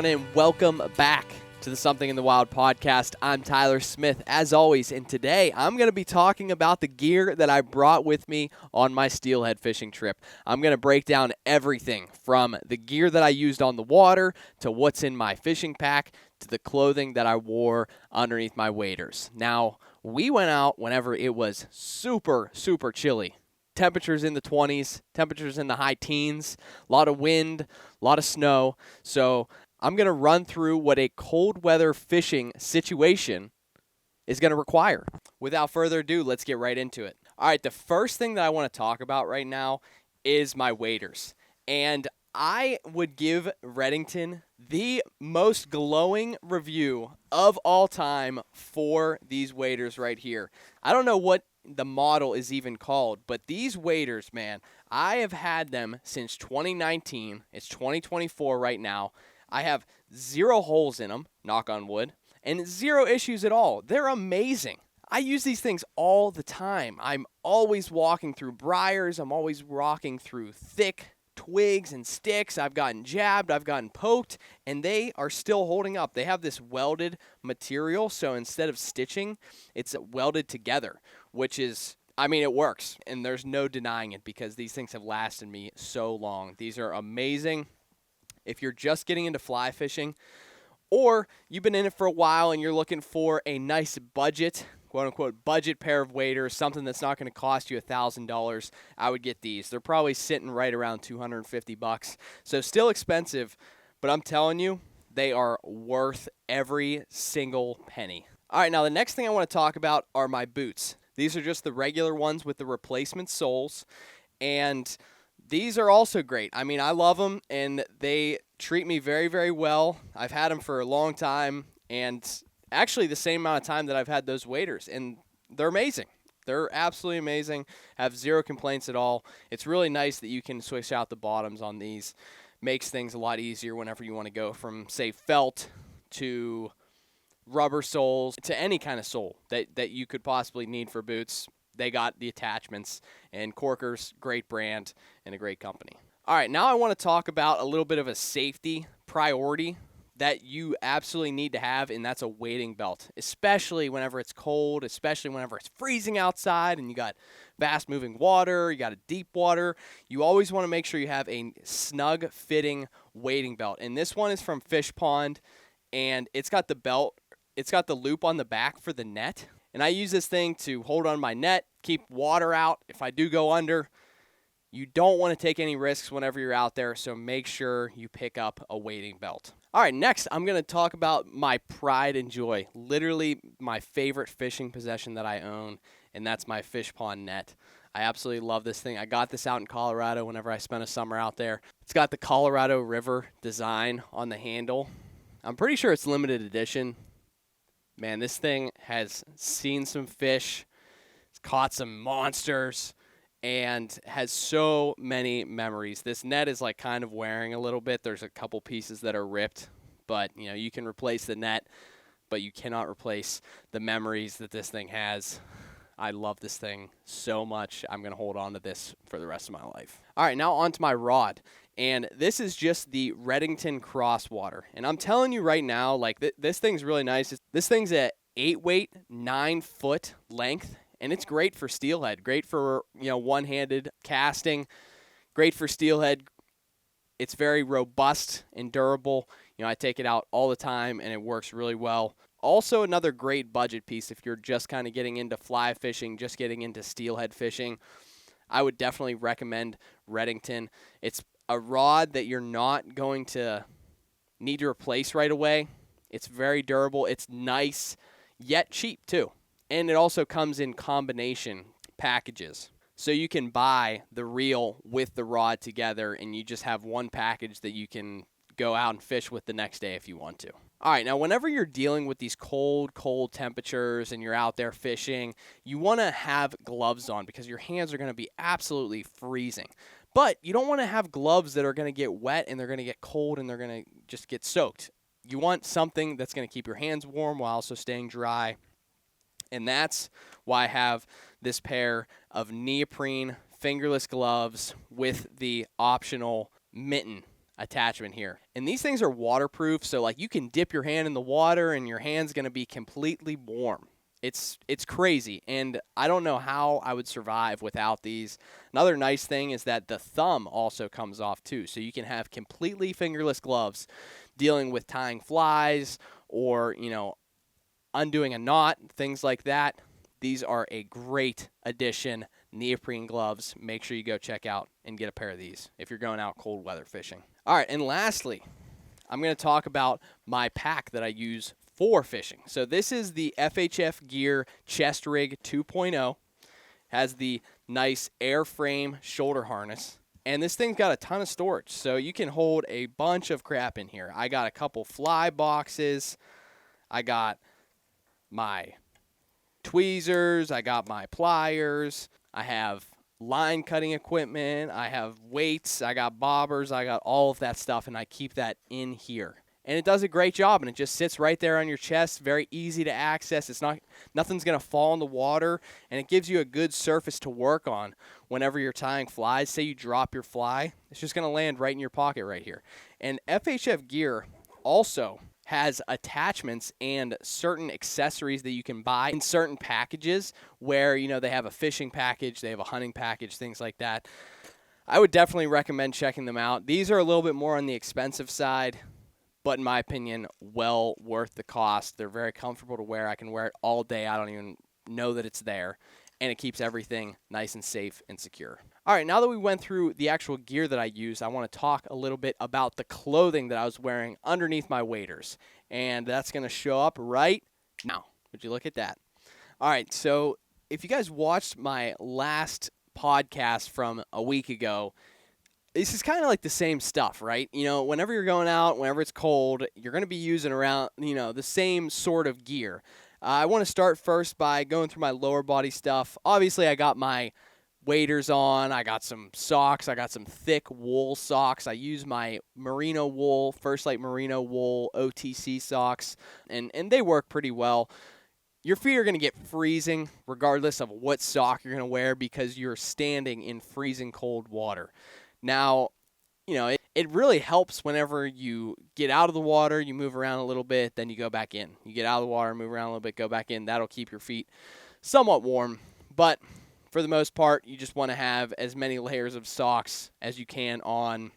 everyone, and welcome back to the Something in the Wild podcast. I'm Tyler Smith, as always, and today I'm going to be talking about the gear that I brought with me on my steelhead fishing trip. I'm going to break down everything from the gear that I used on the water to what's in my fishing pack to the clothing that I wore underneath my waders. Now, we went out whenever it was super chilly. Temperatures in the 20s, temperatures in the high teens, a lot of wind, a lot of snow. So I'm going to run through what a cold weather fishing situation is going to require. Without further ado, let's get right into it. All right, the first thing that I want to talk about right now is my waders. And I would give Redington the most glowing review of all time for these waders right here. I don't know what the model is even called, but these waders, man, I have had them since 2019. It's 2024 right now. I have 0 holes in them, knock on wood, and 0 issues at all. They're amazing. I use these things all the time. I'm always walking through briars. I'm always walking through thick twigs and sticks. I've gotten jabbed, I've gotten poked, and they are still holding up. They have this welded material, so instead of stitching, it's welded together, which is, I mean, it works, and there's no denying it because these things have lasted me so long. These are amazing. If you're just getting into fly fishing, or you've been in it for a while and you're looking for a nice budget, quote-unquote budget pair of waders, something that's not going to cost you $1,000, I would get these. They're probably sitting right around $250, so still expensive, but I'm telling you, they are worth every single penny. All right, now the next thing I want to talk about are my boots. These are just the regular ones with the replacement soles, and these are also great. I mean, I love them, and they treat me very well. I've had them for a long time, and actually the same amount of time that I've had those waders, and they're amazing. They're absolutely amazing. Have 0 complaints at all. It's really nice that you can switch out the bottoms on these. Makes things a lot easier whenever you want to go from, say, felt to rubber soles to any kind of sole that you could possibly need for boots. They got the attachments, and Corker's, great brand and a great company. All right, now I want to talk about a little bit of a safety priority that you absolutely need to have, and that's a wading belt, especially whenever it's cold, especially whenever it's freezing outside and you got fast-moving water, you got a deep water. You always want to make sure you have a snug-fitting wading belt, and this one is from Fishpond, and it's got the belt, it's got the loop on the back for the net. And I use this thing to hold on my net, keep water out if I do go under. You don't want to take any risks whenever you're out there, so make sure you pick up a wading belt. All right, next I'm going to talk about my pride and joy, literally my favorite fishing possession that I own, and that's my Fishpond net. I absolutely love this thing. I got this out in Colorado whenever I spent a summer out there. It's got the Colorado River design on the handle. I'm pretty sure it's limited edition. Man, this thing has seen some fish, it's caught some monsters, and has so many memories. This net is like kind of wearing a little bit. There's a couple pieces that are ripped, but you know, you can replace the net, but you cannot replace the memories that this thing has. I love this thing so much. I'm going to hold on to this for the rest of my life. All right, now on to my rod. And this is just the Redington Crosswater. And I'm telling you right now, like this thing's really nice. This thing's at 8-weight, 9-foot length, and it's great for steelhead. Great for, you know, one-handed casting. Great for steelhead. It's very robust and durable. You know, I take it out all the time, and it works really well. Also, another great budget piece if you're just kind of getting into fly fishing, just getting into steelhead fishing. I would definitely recommend Redington. It's a rod that you're not going to need to replace right away. It's very durable. It's nice, yet cheap too. And it also comes in combination packages. So you can buy the reel with the rod together, and you just have one package that you can go out and fish with the next day if you want to. All right, now whenever you're dealing with these cold temperatures and you're out there fishing, you want to have gloves on because your hands are going to be absolutely freezing. But you don't want to have gloves that are going to get wet and they're going to get cold and they're going to just get soaked. You want something that's going to keep your hands warm while also staying dry. And that's why I have this pair of neoprene fingerless gloves with the optional mitten attachment here. And these things are waterproof, so like you can dip your hand in the water and your hand's going to be completely warm. It's crazy, and I don't know how I would survive without these. Another nice thing is that the thumb also comes off too, so you can have completely fingerless gloves dealing with tying flies or, undoing a knot, things like that. These are a great addition. Neoprene gloves. Make sure you go check out and get a pair of these if you're going out cold weather fishing. All right, and lastly, I'm going to talk about my pack that I use for fishing. So this is the FHF Gear Chest Rig 2.0. Has the nice airframe shoulder harness. And this thing's got a ton of storage, so you can hold a bunch of crap in here. I got a couple fly boxes. I got my tweezers. I got my pliers. I have line cutting equipment. I have weights. I got bobbers. I got all of that stuff, and I keep that in here. And it does a great job, and it just sits right there on your chest, very easy to access. Nothing's going to fall in the water, and it gives you a good surface to work on whenever you're tying flies. Say you drop your fly, it's just going to land right in your pocket right here. And FHF Gear also has attachments and certain accessories that you can buy in certain packages where, they have a fishing package, they have a hunting package, things like that. I would definitely recommend checking them out. These are a little bit more on the expensive side, but in my opinion, well worth the cost. They're very comfortable to wear. I can wear it all day. I don't even know that it's there. And it keeps everything nice and safe and secure. All right, now that we went through the actual gear that I use, I want to talk a little bit about the clothing that I was wearing underneath my waders. And that's going to show up right now. Would you look at that? All right, so if you guys watched my last podcast from a week ago, this is kind of like the same stuff, right? Whenever you're going out, whenever it's cold, you're going to be using around, the same sort of gear. I want to start first by going through my lower body stuff. Obviously, I got my waders on. I got some socks. I got some thick wool socks. I use my merino wool, First Light merino wool OTC socks, and they work pretty well. Your feet are going to get freezing regardless of what sock you're going to wear because you're standing in freezing cold water. Now, it really helps whenever you get out of the water, you move around a little bit, then you go back in. You get out of the water, move around a little bit, go back in. That'll keep your feet somewhat warm. But for the most part, you just want to have as many layers of socks as you can on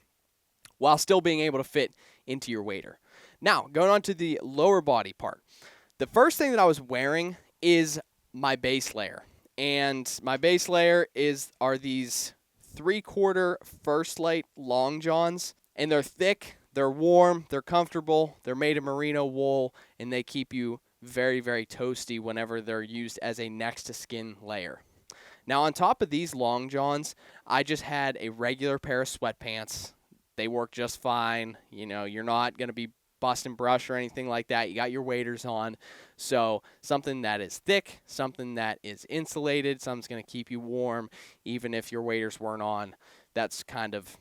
while still being able to fit into your wader. Now, going on to the lower body part. The first thing that I was wearing is my base layer. And my base layer are these 3/4 First Light long johns, and they're thick, they're warm, they're comfortable, they're made of merino wool, and they keep you very, very toasty whenever they're used as a next to skin layer. Now on top of these long johns, I just had a regular pair of sweatpants. They work just fine. You're not going to be busting brush or anything like that. You got your waders on. So something that is thick, something that is insulated, something's going to keep you warm even if your waders weren't on. That's kind of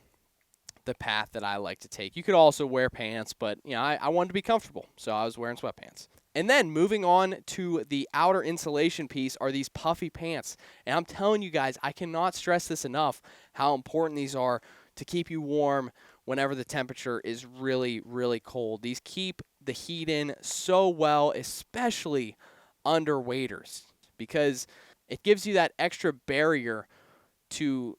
the path that I like to take. You could also wear pants, but I wanted to be comfortable, so I was wearing sweatpants. And then moving on to the outer insulation piece are these puffy pants. And I'm telling you guys, I cannot stress this enough, how important these are to keep you warm whenever the temperature is really, really cold. These keep the heat in so well, especially under waders, because it gives you that extra barrier to,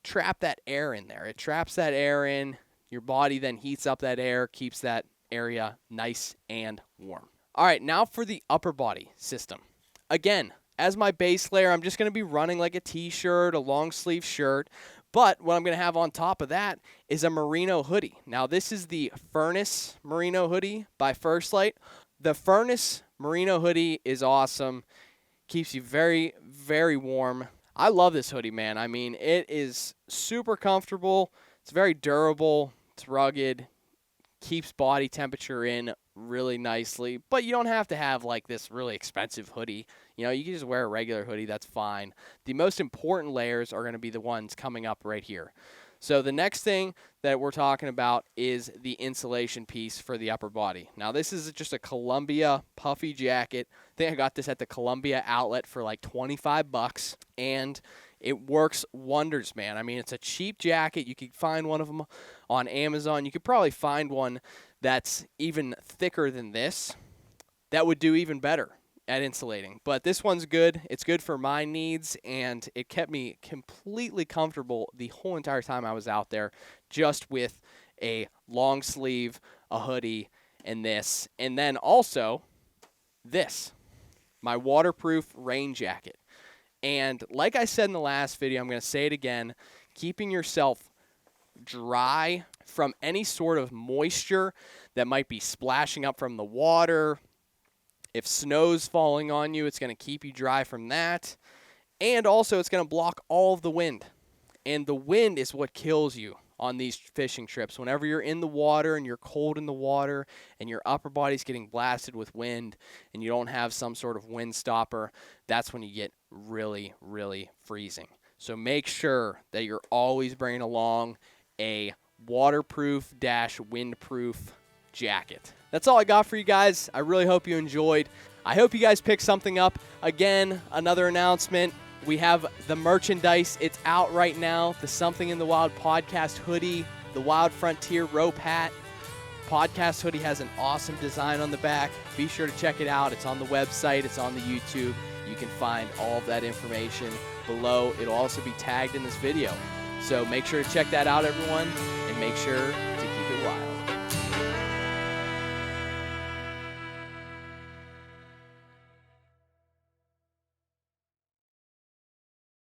trap that air in there. It traps that air in. Your body then heats up that air, keeps that area nice and warm. All right, now for the upper body system. Again, as my base layer, I'm just going to be running like a t-shirt, a long sleeve shirt. But what I'm going to have on top of that is a merino hoodie. Now, this is the Furnace merino hoodie by First Light. The Furnace merino hoodie is awesome. Keeps you very, very warm. I love this hoodie, man. I mean, it is super comfortable. It's very durable. It's rugged. Keeps body temperature in really nicely. But you don't have to have like this really expensive hoodie. You can just wear a regular hoodie. That's fine. The most important layers are going to be the ones coming up right here. So the next thing that we're talking about is the insulation piece for the upper body. Now, this is just a Columbia puffy jacket. I think I got this at the Columbia outlet for like $25, and It works wonders, man. I mean, it's a cheap jacket. You could find one of them on Amazon. You could probably find one that's even thicker than this that would do even better at insulating. But this one's good. It's good for my needs, and it kept me completely comfortable the whole entire time I was out there, just with a long sleeve, a hoodie, and this. And then also this, my waterproof rain jacket. And like I said in the last video, I'm going to say it again, keeping yourself dry from any sort of moisture that might be splashing up from the water. If snow's falling on you, it's going to keep you dry from that. And also, it's going to block all of the wind. And the wind is what kills you on these fishing trips. Whenever you're in the water and you're cold in the water and your upper body's getting blasted with wind and you don't have some sort of wind stopper, that's when you get really, really freezing. So make sure that you're always bringing along a waterproof-windproof jacket. That's all I got for you guys. I really hope you enjoyed. I hope you guys picked something up. Again, another announcement. We have the merchandise. It's out right now. The Something in the Wild podcast hoodie, the Wild Frontier rope hat. Podcast hoodie has an awesome design on the back. Be sure to check it out. It's on the website. It's on the YouTube. You can find all of that information below. It'll also be tagged in this video. So make sure to check that out, everyone, and make sure